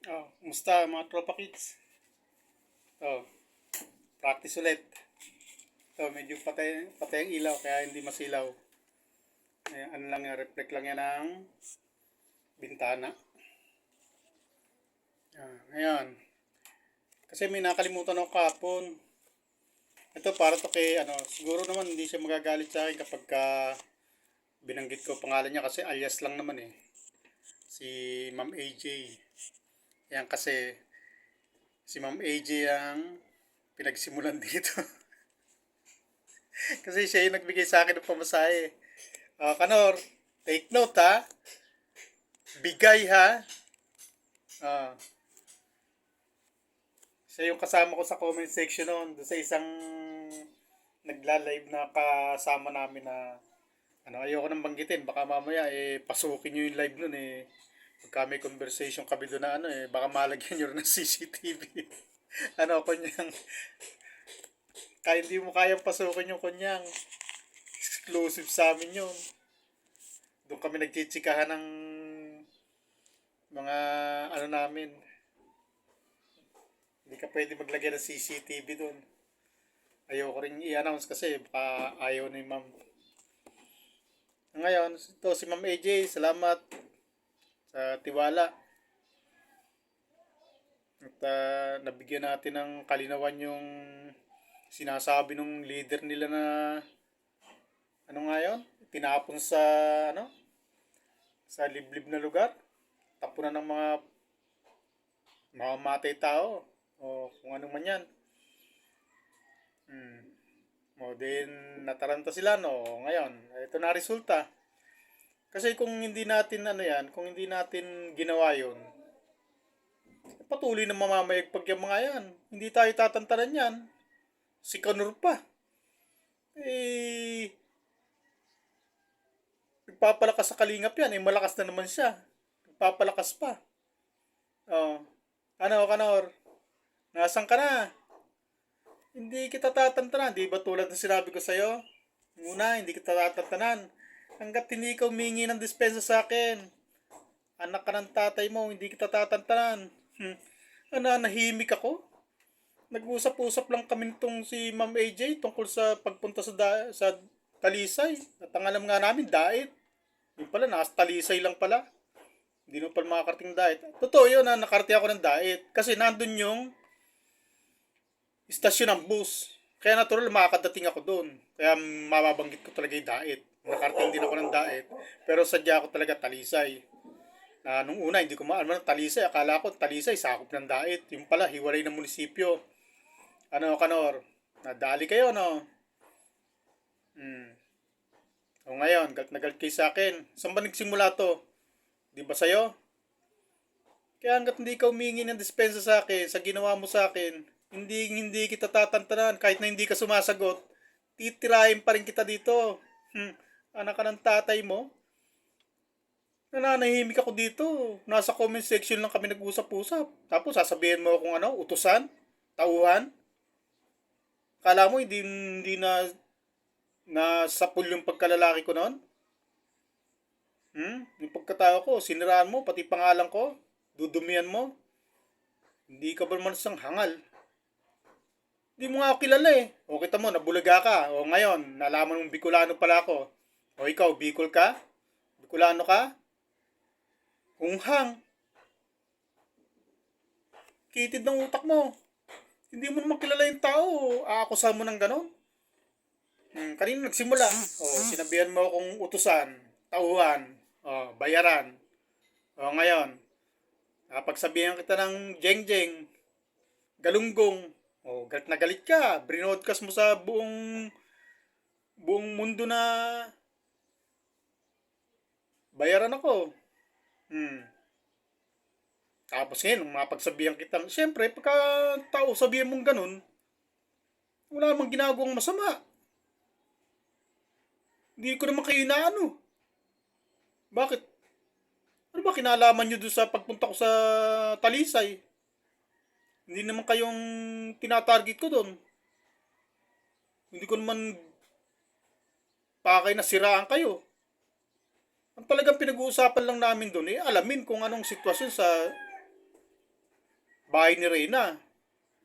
Oh, kumusta mga tropa kids? Oh, practice ulit. Medyo patay, patay ang ilaw kaya hindi masilaw. Ano lang yan, reflect lang yan ng bintana. Ngayon, kasi may nakalimutan ako kahapon. Ito para to kay, siguro naman hindi siya magagalit sa akin kapag binanggit ko pangalan niya kasi alias lang naman eh. Si Ma'am AJ. Yan kasi, si Ma'am AJ ang pinagsimulan dito. Kasi siya yung nagbigay sa akin ng pamasahe. Kanor, take note ha. Bigay ha. Ah, siya yung kasama ko sa comment section noon. Doon sa isang nagla-live na kasama namin na ayoko nang banggitin. Baka mamaya pasukin nyo yung live nun pagka may conversation kami doon na baka malagyan nyo rin ng CCTV. Kunyang, kaya hindi mo kayang pasukin yung kunyang. Exclusive sa amin yun. Doon kami nagchichikahan ng mga namin. Hindi ka pwede maglagay ng CCTV doon. Ayoko rin i-announce kasi baka ayaw ni ma'am. Ngayon, ito si Ma'am AJ, salamat sa tiwala. At nabigyan natin ng kalinawan yung sinasabi ng leader nila na ngayon, tinapon sa sa liblib na lugar. Tapunan ng mga mamamatay tao o kung ano man yan. O din nataranta sila no. Ngayon, ito na resulta. Kasi kung hindi natin kung hindi natin ginawa 'yon, patuloy na mamamayagpag yung mga yan. Hindi tayo tatantanan yan. Si Kanur pa. Eh, nagpapalakas sa kalingap yan. Malakas na naman siya. Nagpapalakas pa. Oh. Kanor? Nasaan ka na? Hindi kita tatantanan. Di ba tulad ng sinabi ko sa'yo? Una, hindi kita tatantanan. Hanggat hindi ka humingi ng dispensa sa akin. Anak ka ng tatay mo, hindi kita tatantanan. Nahimik ako. Nag-usap-usap lang kami nitong si Ma'am AJ tungkol sa pagpunta sa Talisay. At ang alam nga namin, Dait. Yung pala, nasa Talisay lang pala. Hindi na pala makakarating Dait. Totoo yun na nakarating ako ng Dait. Kasi nandun yung istasyon ng bus. Kaya natural makakadating ako doon. Kaya mababanggit ko talaga yung Dait. Nakarating din ako ng Dait. Pero sadya ako talaga Talisay. Nung una, hindi ko maalam ng Talisay. Akala ko Talisay, sakop ng Dait. Yung pala, hiwalay ng munisipyo. Kanor? Nadali kayo, no? O ngayon, galit na galit kayo sa akin. Saan ba nagsimula to? Di ba sa'yo? Kaya hanggat hindi ka humingi ng dispensa sa akin, sa ginawa mo sa akin, hindi kita tatantanan. Kahit na hindi ka sumasagot, titirahin pa rin kita dito. Anak ka ng tatay mo? Nananahimik ako dito. Nasa comment section lang kami nag-usap-usap. Tapos sasabihin mo kung utusan? Tauhan? Kala mo hindi na sapul yung pagkalalaki ko noon? Yung pagkatao ko, siniraan mo, pati pangalan ko, dudumian mo. Hindi ka ba naman isang hangal? Hindi mo nga ako kilala eh. O kita mo, nabulaga ka. O ngayon, nalaman mong Bicolano pala ako. O ikaw, Bicol ka? Bicolano ka? Hunghang. Kitid ng utak mo. Hindi mo naman kilala yung tao. Aakusahan mo ng ganon. Kanina nagsimula. Sinabihan mo akong utusan, tauhan, bayaran. Ngayon, pagsabihan kita ng jeng-jeng, galunggong, galit na galit ka. Brinodcast mo sa buong mundo na bayaran ako. Tapos ngayon, nung mapagsabihan kita, siyempre, pagka tao sabihin mong ganun, wala namang ginagawang masama. Hindi ko naman kayo inaano. Bakit? Ano ba kinalaman nyo doon sa pagpunta ko sa Talisay? Hindi naman kayong tinatarget ko doon. Hindi ko naman pakay na siraan kayo. Ang talagang pinag-uusapan lang namin doon alamin kung anong sitwasyon sa bahay ni Reyna.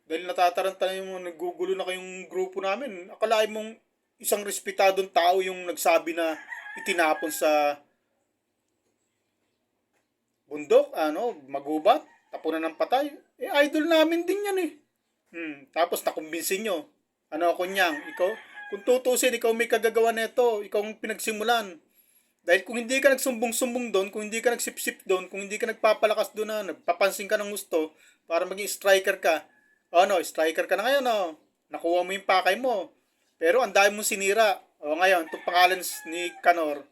Dahil natataranta na yung naggugulo na kayong grupo namin. Akalain mong isang respetadong tao yung nagsabi na itinapon sa bundok, magubat, tapunan ng patay. Idol namin din yan eh. Tapos nakumbinsin nyo. Kunyang, ikaw, kung tutusin, ikaw may kagagawa nito, ikaw ang pinagsimulan. Dahil kung hindi ka nagsumbong-sumbong doon, kung hindi ka nagsipsip doon, kung hindi ka nagpapalakas doon na nagpapansin ka ng gusto para maging striker ka, striker ka na ngayon, nakuha mo yung pakay mo. Pero ang dami mong sinira. Ngayon, itong pangalan ni Kanor,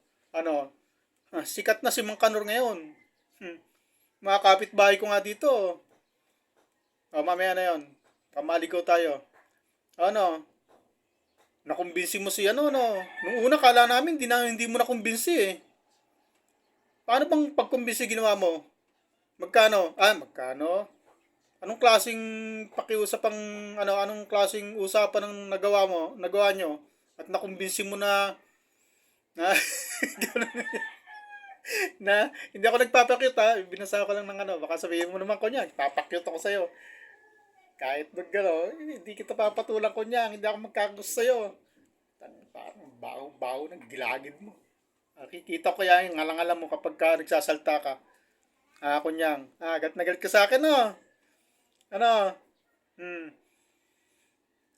sikat na si Mang Kanor ngayon. Mga kapitbahay ko nga dito. Mamaya na yun. Pamaligaw tayo. Nakumbinsi mo si Nung una, kala namin, hindi mo nakumbinsi eh. Paano bang pagkumbinsi ginawa mo? Magkano? Magkano? Anong klaseng pakiusap anong klaseng usapan ang nagawa nyo? At nakumbinsi mo na na hindi ako nagpapakyut ha. Binasa ko lang ng baka sabihin mo naman ko niya, papakyut ako sa'yo. Kahit hindi kita papatulang ko niya, hindi ako magkagusto sa'yo. Parang baho ng gilagid mo. Kikita ko yan, yung ngalang-alam mo kapag ka nagsasalta ka. Kunyang, galit na galit ka sa akin, no?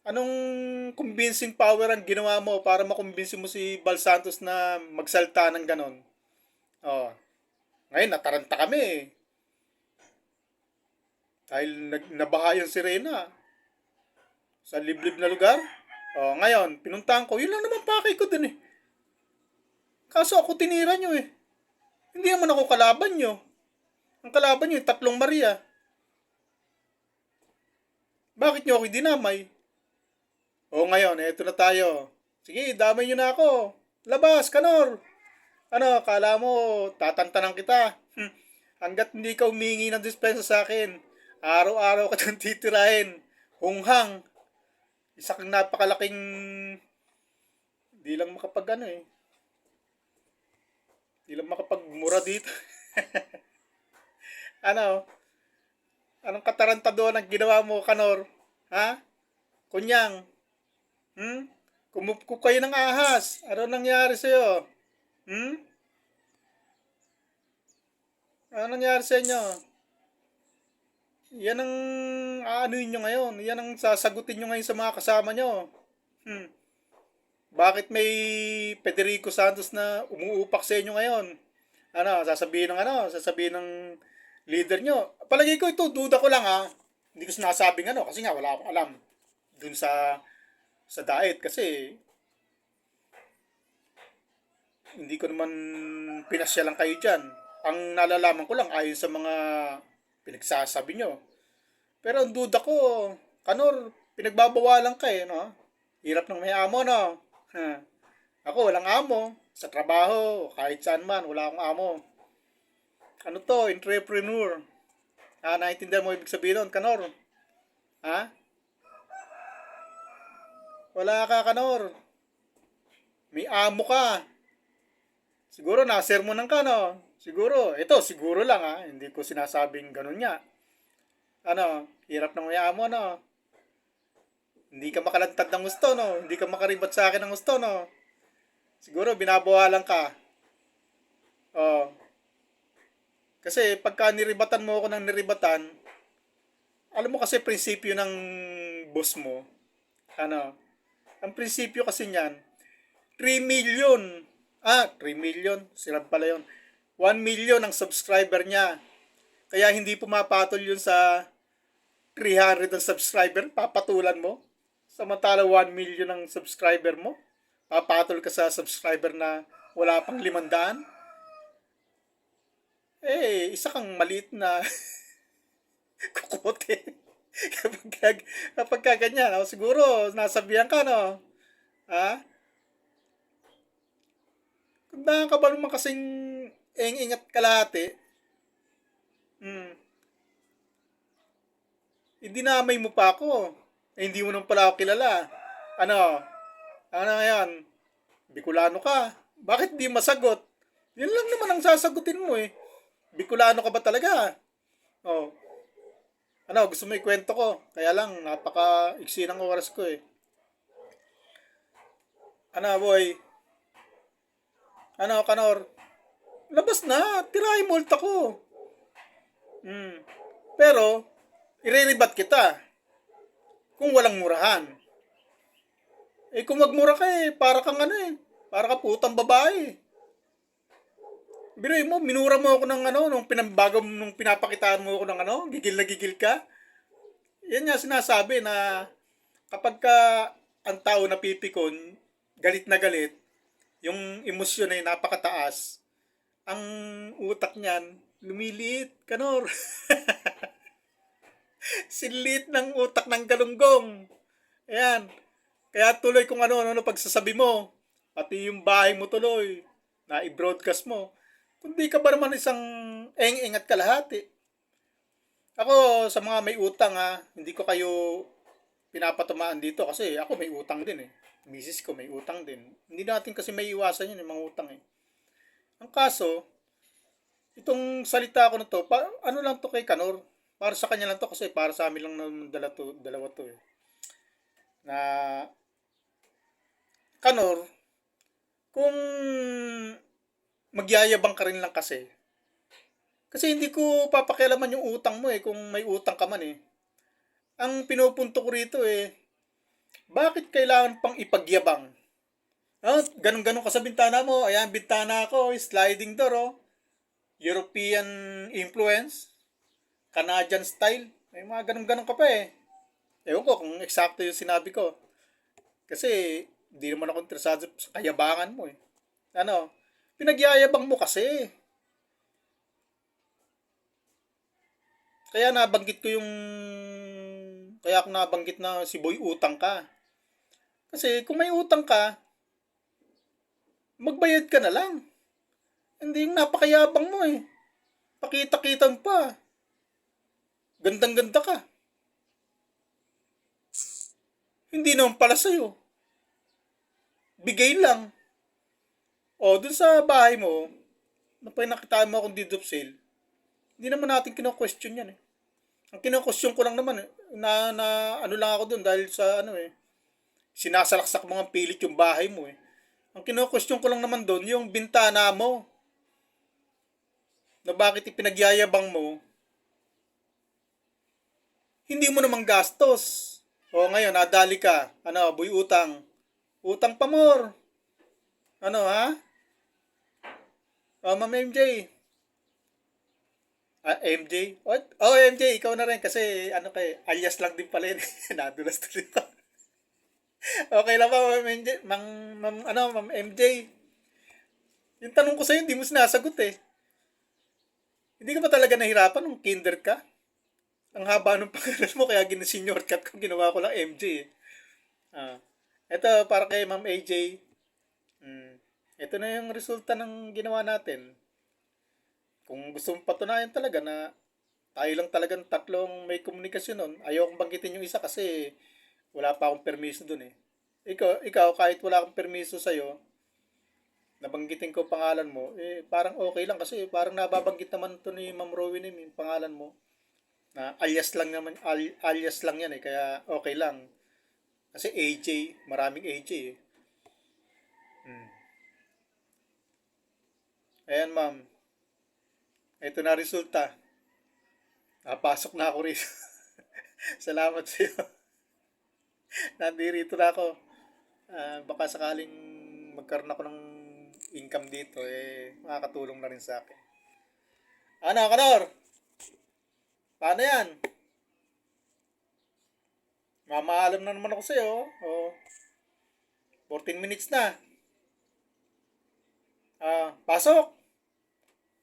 Anong convincing power ang ginawa mo para makumbinsi mo si Bal Santos na magsalta ng ganon? Ngayon, nataranta kami. Dahil nabaha yung sirena sa liblib na lugar. Ngayon, pinuntahan ko. Yun lang naman pakay ko dun eh. Kaso ako tinira nyo eh. Hindi naman ako kalaban nyo. Ang kalaban nyo yung 3 Maria. Bakit nyo ako dinamay? Ngayon, eto na tayo. Sige, damay nyo na ako. Labas, Kanor. Kala mo, tatantanan kita. Hanggat hindi ka humingi ng dispensa sa akin, araw-araw ka nang titirahin. Hunghang. Isa kang napakalaking, di lang di lang makapagmura dito. Anong katarantado ang ginawa mo, Kanor? Ha? Kunyang. Kumupkup kayo ng ahas. Ano nangyari sa'yo? Ano nangyari sa inyo? Yan ang aanuin nyo ngayon. Yan ang sasagutin nyo ngayon sa mga kasama nyo. Bakit may Federico Santos na umuupak sa inyo ngayon? Sasabihin ng leader nyo. Palagi ko ito, duda ko lang ha. Hindi ko sinasabing kasi nga wala akong alam dun sa diet kasi hindi ko naman pinasya lang kayo dyan. Ang nalalaman ko lang ayon sa mga pinagsasabi nyo. Pero ang duda ko, Kanor, pinagbabawalan ka eh, no? Hirap ng may amo, no? Ako, walang amo. Sa trabaho, kahit saan man, wala akong amo. Entrepreneur. Naintindihan mo ibig sabihin nun, Kanor? Wala ka, Kanor. May amo ka. Siguro nasermonan ka, no? Siguro lang, Hindi ko sinasabing ganun niya. Hirap ng may amo, no? Hindi ka makalantad ng gusto, no? Hindi ka makaribat sa akin ng gusto, no? Siguro binabawalan ka. Kasi pagka niribatan mo ako ng niribatan, alam mo kasi prinsipyo ng boss mo. Ang prinsipyo kasi niyan, 3 million. 3 million. Sila pala yun. 1 million ang subscriber niya. Kaya hindi pumapatol yun sa 300 ang subscriber. Papatulan mo. Samantala 1 million ang subscriber mo. Papatol ka sa subscriber na wala pang 500. Isa kang maliit na kukote. kapag ganyan, siguro nasabihan ka, no? Kung ka ba naman kasing ingat kalahati, dinamay mo pa ako. Hindi mo naman pala ako kilala. Ano ngayon? Bicolano ka. Bakit di masagot? Yun lang naman ang sasagutin mo eh. Bicolano ka ba talaga? Ano, gusto mo ikwento ko? Kaya lang, napaka-iksi ng oras ko eh. Ano, boy? Ano, Kanor? Labas na, tirahin multa ko. Hmm. Pero, ireribat kita kung walang murahan. Eh, kung magmura ka eh, para kang ano eh, para ka putang babae. Biruin mo, minura mo ako ng ano, nung pinapakitaan mo ako ng ano, gigil na gigil ka. Yan nga sinasabi na kapag ka ang tao napipikon, galit na galit, yung emosyon ay napakataas, ang utak niyan, lumiliit, Kanor. Sinlit ng utak ng galunggong. Ayan. Kaya tuloy kung ano pagsasabi mo. Pati yung bahay mo tuloy. Na i-broadcast mo. Kundi ka ba naman isang eng-eng at kalahati. Ako sa mga may utang ha, hindi ko kayo pinapatamaan dito kasi ako may utang din eh. Misis ko may utang din. Hindi natin kasi may iwasan yun yung mga utang eh. Ang kaso, itong salita ko na to, ano lang to kay Kanor? Para sa kanya lang to kasi para sa amin lang naman dalawa to eh. Na Kanor, kung magyayabang ka rin lang kasi hindi ko papakialaman yung utang mo eh kung may utang ka man eh. Ang pinupunto ko rito eh, bakit kailangan pang ipagyabang? Oh, ganun-ganun ka sa bintana mo. Ayan, bintana ko, sliding door oh. European influence, Canadian style. May mga ganun-ganun ka pa eh. Ewan ko kung eksakto yung sinabi ko. Kasi, hindi naman ako interesado sa kayabangan mo eh. Ano, pinagyayabang mo kasi. Kaya nabanggit ko yung... Kaya ako nabanggit na si Boy utang ka. Kasi kung may utang ka, magbayad ka na lang. Hindi yung napakayabang mo eh. Pakita-kitan pa. Gandang-ganda ka. Hindi naman pala sa'yo. Bigay lang. O, dun sa bahay mo, na pinakitaan mo akong deed of sale, hindi naman natin kino-question yan eh. Ang kino-question ko lang naman eh, na ano lang ako dun dahil sa ano eh, sinasalaksak mga pilit yung bahay mo eh. Ang kino-question ko lang naman dun, yung bintana mo, na bakit ipinagyayabang mo, hindi mo namang gastos. O ngayon, nadali ka. Ano, boy utang. Utang pa more. Ano ha? O, Ma'am MJ. Ah, MJ? Oh, MJ, ikaw na rin kasi ano kay alias lang din pala yun. Nadulas tuloy ko. Okay lang ba, Ma'am MJ? Ma'am MJ? Yung tanong ko sa'yo, hindi mo sinasagot eh. Hindi ka ba talaga nahirapan nung kinder ka? Ang haba ng pangalan mo, kaya gina-senior cut ko, ginawa ko lang MJ eh. Ah. Ito, para kay Ma'am AJ. Ito na yung resulta ng ginawa natin. Kung gusto mong patunayan talaga na tayo lang talagang tatlong may komunikasyon nun, ayaw kong banggitin yung isa kasi wala pa akong permiso dun eh. Ikaw kahit wala akong permiso sa'yo, nabanggitin ko pangalan mo, eh parang okay lang kasi parang nababanggit naman to ni Ma'am Rowin yung pangalan mo. Na alias lang naman, alias lang yan eh, kaya okay lang. Kasi AJ, maraming AJ eh. Ayan ma'am, ito na resulta. Napasok na ako rin. Salamat sa iyo. Nandirito na ako. Baka sakaling magkaroon ako ng income dito, eh, makakatulong na rin sa akin. Ano, Kanor? Paano yan? Mamaalam na naman ako sa'yo. Oh, 14 minutes na. Pasok!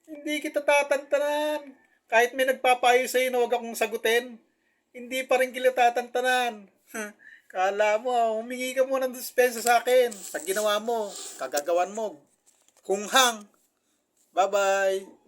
Hindi kita tatantanan. Kahit may nagpapayo sa'yo na huwag akong sagutin, hindi pa rin kita tatantanan. Kala mo, humingi ka muna ng dispensa sa akin. Sa ginawa mo, kagagawan mo. Hunghang. Bye-bye.